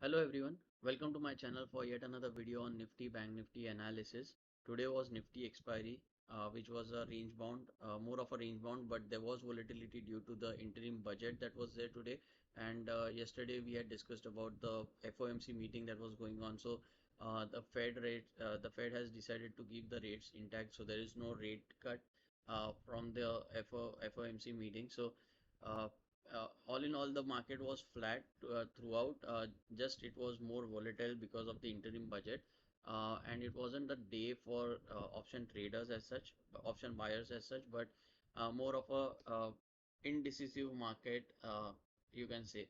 Hello everyone, welcome to my channel for yet another video on Nifty Bank Nifty analysis. Today was Nifty expiry, which was a range bound, more of a range bound, but there was volatility due to the interim budget that was there today. And yesterday we had discussed about the FOMC meeting that was going on. So the Fed has decided to keep the rates intact, so there is no rate cut from the FOMC meeting. So uh, all in all, the market was flat throughout. Just it was more volatile because of the interim budget, and it wasn't a day for option traders as such, option buyers as such, but more of a indecisive market, you can say.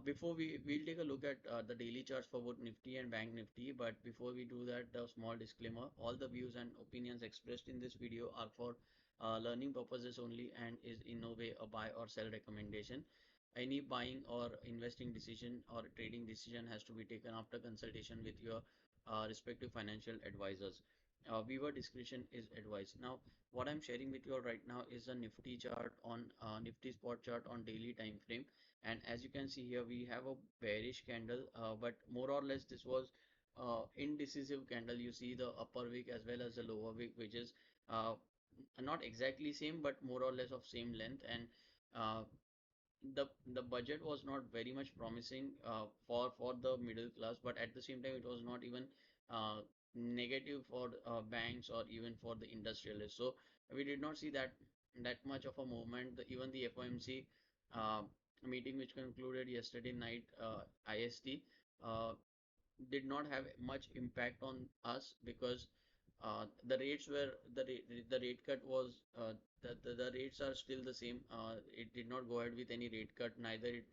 Before we'll take a look at the daily charts for both Nifty and Bank Nifty, but before we do that, a small disclaimer: all the views and opinions expressed in this video are for learning purposes only and is in no way a buy or sell recommendation. Any buying or investing decision or trading decision has to be taken after consultation with your respective financial advisors. Viewer discretion is advised. Now, what I'm sharing with you all right now is a Nifty chart on Nifty spot chart on daily time frame, and as you can see here we have a bearish candle, but more or less this was indecisive candle. You see the upper wick as well as the lower wick, which is uh, not exactly same but more or less of same length, and uh, the budget was not very much promising for the middle class, but at the same time it was not even uh, negative for banks or even for the industrialists. So we did not see that much of a movement. Even the FOMC uh, meeting, which concluded yesterday night IST, uh, did not have much impact on us because the rates were the rate cut was the rates are still the same. It did not go ahead with any rate cut, neither it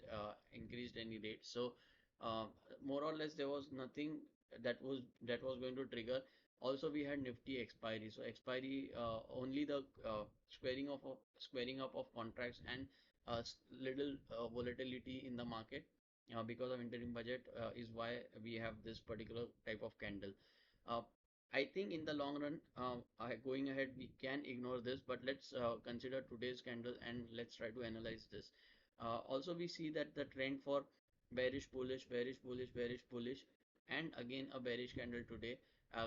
increased any rate. So uh, more or less there was nothing that was going to trigger. Also, we had Nifty expiry. So expiry, only the squaring up of contracts and little volatility in the market because of interim budget is why we have this particular type of candle. Uh, I think in the long run, going ahead, we can ignore this, but let's consider today's candle and let's try to analyze this. Also, we see that the trend for bearish, bullish, bearish, bullish, bearish, bullish, and again a bearish candle today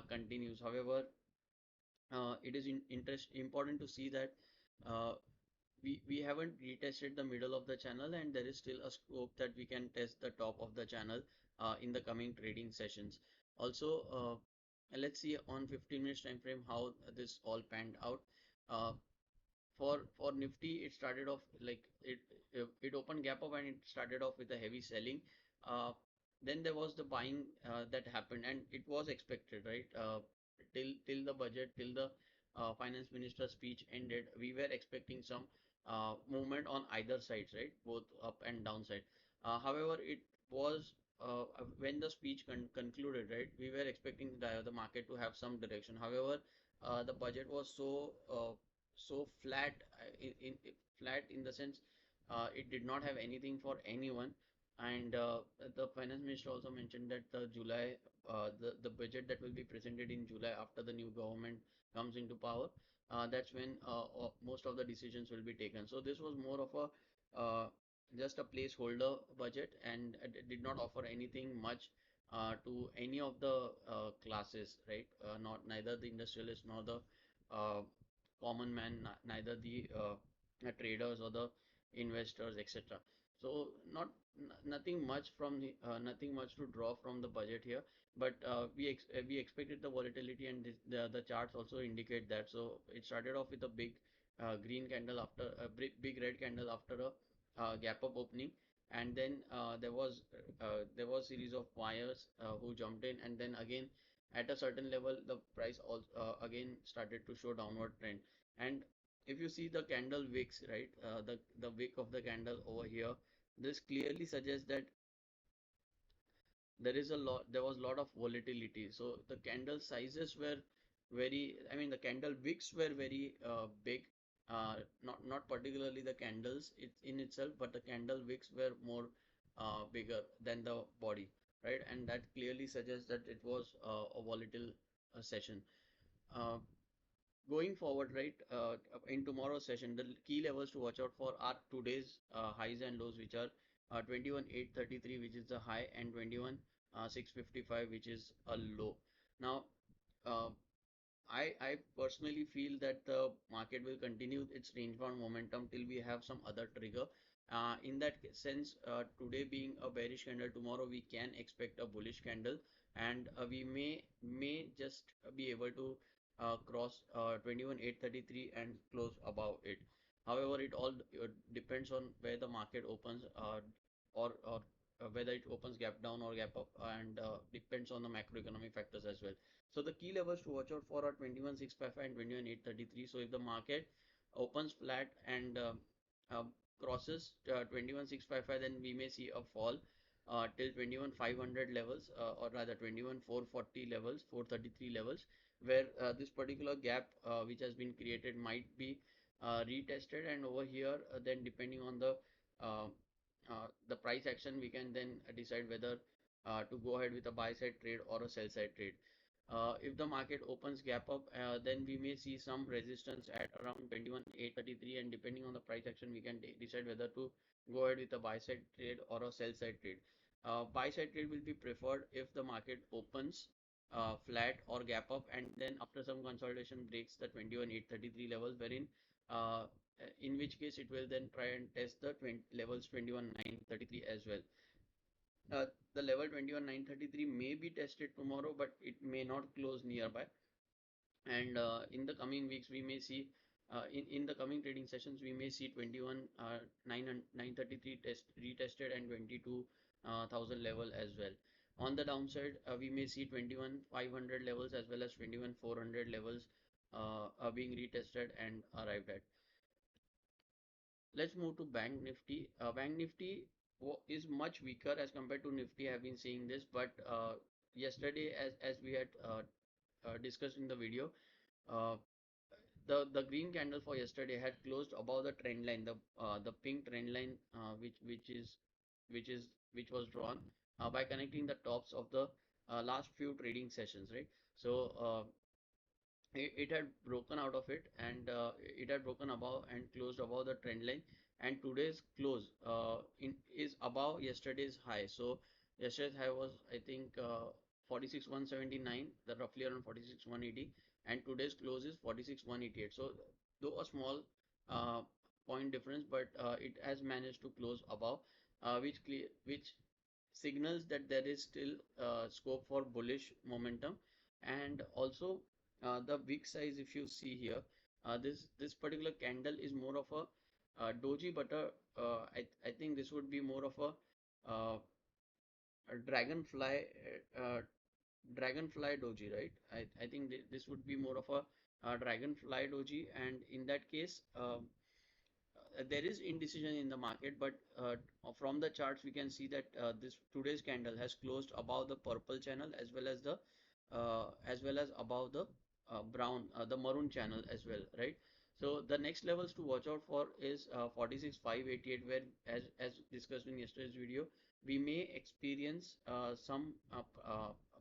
continues. However, it is important to see that uh, we haven't retested the middle of the channel, and there is still a scope that we can test the top of the channel in the coming trading sessions. Also, let's see on 15 minutes time frame how this all panned out. uh, for Nifty, it started off like it opened gap up and it started off with a heavy selling. Uh, then there was the buying that happened, and it was expected, right? Till the budget, till the finance minister speech ended, we were expecting some movement on either sides, right? Both up and down side. However, it was when the speech concluded, right? We were expecting the market to have some direction. However, the budget was so flat, flat in the sense it did not have anything for anyone. And the finance minister also mentioned that the budget that will be presented in July after the new government comes into power, that's when most of the decisions will be taken. So this was more of a just a placeholder budget, and it did not offer anything much to any of the classes, right? Not neither the industrialists nor the uh, common man, neither the traders or the investors, etc. So nothing much from the nothing much to draw from the budget here, but we expected the volatility, and the charts also indicate that. So it started off with a big green candle after a big red candle after a gap up opening, and then there was series of buyers who jumped in, and then again at a certain level the price also again started to show downward trend. And if you see the candle wicks, right, the wick of the candle over here, this clearly suggests that there was a lot of volatility. So the candle sizes were I mean, the candle wicks were very big. Not particularly the candles in itself, but the candle wicks were more bigger than the body, right? And that clearly suggests that it was a volatile session. Uh, Going forward, right, in tomorrow's session, the key levels to watch out for are today's highs and lows, which are 21,833 which is the high, and 21,655 which is a low. Now, uh, I personally feel that the market will continue its range bound momentum till we have some other trigger. In that sense, today being a bearish candle, tomorrow we can expect a bullish candle, and we may just be able to cross 21,833 and close above it. However, it all depends on where the market opens, or whether it opens gap down or gap up, and depends on the macroeconomic factors as well. So the key levels to watch out for are 21,655 and 21,833. So if the market opens flat and uh, crosses 21,655, then we may see a fall till 21,500 levels, or rather 21,440 levels, 433 levels, where this particular gap which has been created might be retested, and over here then depending on uh, the price action, we can then decide whether to go ahead with a buy side trade or a sell side trade. If the market opens gap up, then we may see some resistance at around 21,833, and depending on the price action, we can decide whether to go ahead with a buy side trade or a sell side trade. Buy side trade will be preferred if the market opens flat or gap up, and then after some consolidation breaks the 21,833 levels, wherein in which case it will then try and test the levels 21,933 as well. The level 21,933 may be tested tomorrow, but it may not close nearby. And in the coming weeks, we may see in the coming trading sessions, we may see 21,933 test retested, and 22,000 level as well. On the downside, we may see 21,500 levels as well as 21,400 levels are being retested and arrived at. Let's move to Bank Nifty. Bank Nifty is much weaker as compared to Nifty. I have been seeing this, but yesterday, as we had discussed in the video, uh, the green candle for yesterday had closed above the trend line, the pink trend line, which was drawn by connecting the tops of the last few trading sessions, right? So it had broken out of it, and it had broken above and closed above the trend line, and today's close is above yesterday's high. So yesterday's high was, I think, 46,179, the roughly around 46,180, and today's close is 46,188. So though a small uh, point difference, but it has managed to close above, which signals that there is still scope for bullish momentum. And also the wick size, if you see here, this particular candle is more of a doji, but I think this would be more of a dragonfly doji, right? I think this would be more of a dragonfly doji, and in that case, there is indecision in the market, but from the charts we can see that this today's candle has closed above the purple channel, as well as above the the maroon channel as well, right? So the next levels to watch out for is 46,588, where as discussed in yesterday's video, we may experience some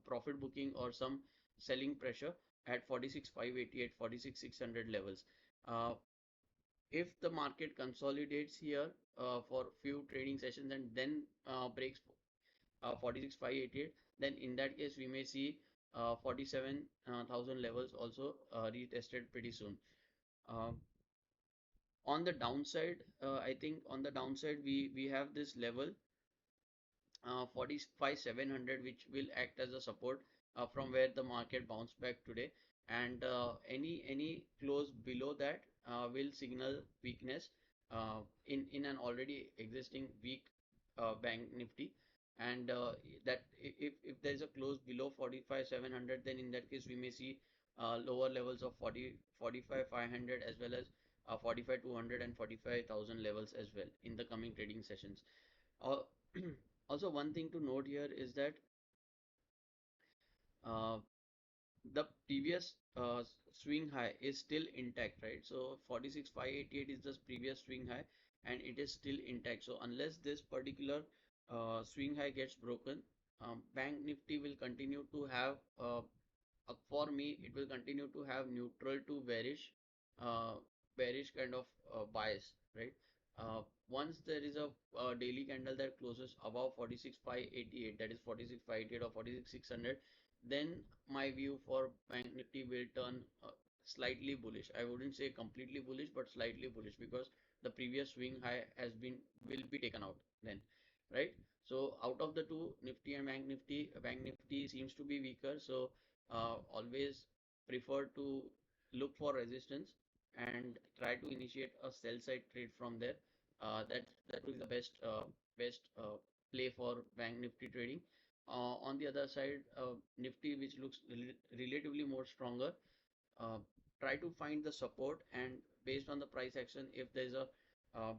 profit booking or some selling pressure at 46,588, 46,600 levels. Uh, if the market consolidates here for few trading sessions and then breaks 46,588, then in that case we may see 47,000 levels also retested pretty soon. Uh, on the downside, I think on the downside we have this level 45,700, which will act as a support from where the market bounced back today, and any close below that will signal weakness in an already existing weak bank nifty. And that if there is a close below 45,700, then in that case we may see lower levels of 45,500, as well as 45,200 and 45,000 levels as well in the coming trading sessions. uh, Also, one thing to note here is that uh, the previous swing high is still intact, right? So 46,588 is the previous swing high, and it is still intact. So unless this particular swing high gets broken, Bank Nifty will continue to have, for me, it will continue to have neutral to bearish, uh, bearish kind of bias, right? Once there is a daily candle that closes above 46,588, that is 46,588 or 46,600, then my view for Bank Nifty will turn slightly bullish. I wouldn't say completely bullish, but slightly bullish, because the previous swing high will be taken out then, right? So out of the two, Nifty and Bank Nifty seems to be weaker. So always prefer to look for resistance and try to initiate a sell side trade from there. That will be the best play for Bank Nifty trading. On the other side, Nifty, which looks relatively more stronger, uh, try to find the support, and based on the price action, if there is uh,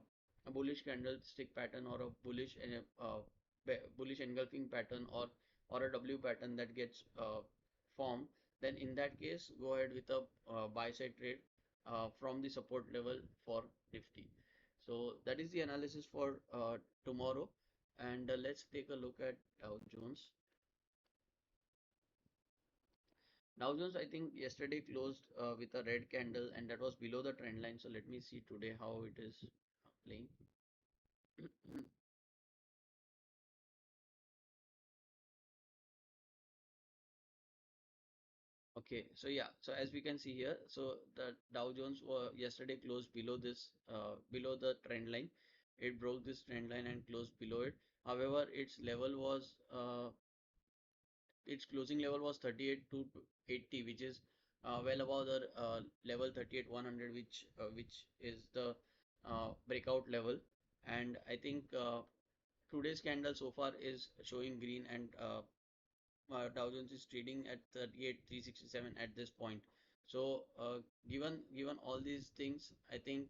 a bullish candlestick pattern or a bullish engulfing pattern, or a W pattern that gets formed, then in that case go ahead with a buy side trade from the support level for Nifty. So that is the analysis for tomorrow, and let's take a look at Dow Jones. Dow Jones, I think yesterday closed with a red candle, and that was below the trend line. So let me see today how it is playing. Okay, so yeah, so as we can see here, so the Dow Jones yesterday closed below this, below the trend line. It broke this trend line and closed below it. However, its closing level was 38,280, which is well above the level 38,100, which is the breakout level. And I think today's candle so far is showing green, and Dow Jones is trading at 38,367 at this point. So given all these things, I think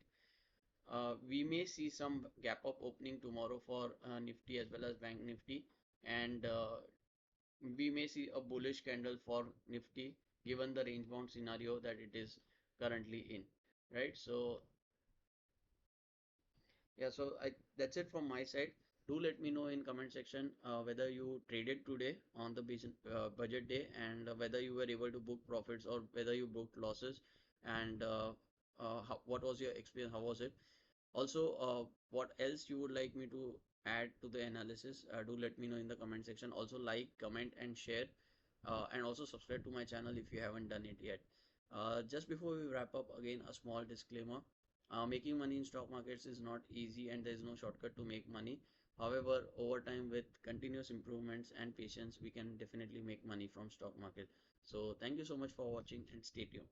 we may see some gap up opening tomorrow for Nifty as well as Bank Nifty, and we may see a bullish candle for Nifty given the range bound scenario that it is currently in, right? So yeah, so that's it from my side. Do let me know in comment section whether you traded today on the budget day, and whether you were able to book profits or whether you booked losses, and what was your experience, how was it? Also, what else you would like me to add to the analysis, do let me know in the comment section. Also, like, comment, and share, and also subscribe to my channel if you haven't done it yet. Just before we wrap up, again, a small disclaimer. Making money in stock markets is not easy, and there is no shortcut to make money. However, over time, with continuous improvements and patience, we can definitely make money from stock market. So thank you so much for watching, and stay tuned.